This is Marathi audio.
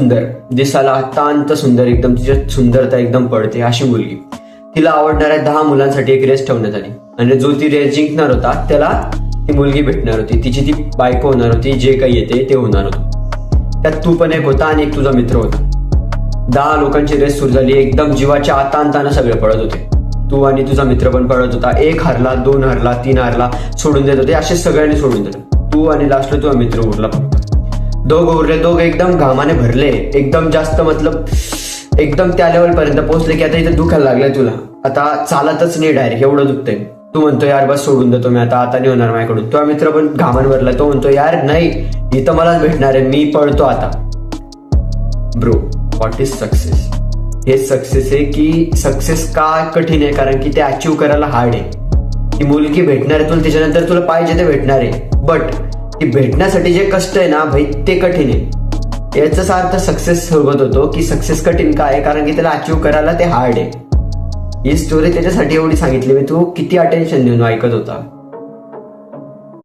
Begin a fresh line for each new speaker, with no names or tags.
सुंदर, दिसायला अत्यंत सुंदर, एकदम तिच्यात सुंदरता एकदम पडते अशी मुलगी. तिला आवडणाऱ्या 10 मुलांसाठी एक रेस ठेवण्यात आली आणि जो ती रेस जिंकणार होता त्याला ती मुलगी भेटणार होती, तिची ती बायको होणार होती, जे काही येते ते होणार होतं. त्यात तू पण एक होता आणि एक तुझा मित्र होता. 10 लोकांची रेस सुरू झाली. एकदम जीवाच्या आतांतानं सगळे पळत होते. तू आणि तुझा मित्र पण पळत होता. 1 हरला, 2 हरला, 3 हरला, सोडून देत होते. असे सगळ्यांनी सोडून दिलं. तू आणि लास्टला तुझा मित्र उरला फक्त. दोघं उरले. दोघं एकदम घामाने भरले, एकदम जास्त मतलब एकदम त्या लेवल पर्यंत पोहोचले की आता इथं दुखायला लागलंय तुला, आता चालतच नाही डायरेक्ट, एवढं दुखतंय. तू म्हणतो यार बस सोडून देतो मी आता नाही होणार माझ्याकडून. तुझा मित्र पण घामान भरला. तो म्हणतो यार नाही, इथं मलाच भेटणार आहे, मी पळतो आता. Bro, what is success? हे सक्सेस आहे की सक्सेस का कठीण आहे? कारण की ते अचीव्ह करायला हार्ड आहे. ती मुलगी भेटणार आहे तुला, त्याच्यानंतर तुला पाहिजे ते भेटणार आहे, बट ती भेटण्यासाठी जे कष्ट आहे ना भाई ते कठीण आहे. याचाच अर्थ सक्सेस सोबत होतो की सक्सेस कठीण का आहे? कारण की त्याला अचीव्ह करायला ते हार्ड आहे. ही स्टोरी त्याच्यासाठी एवढी सांगितली मी. तू किती अटेन्शन देऊन ऐकत होता.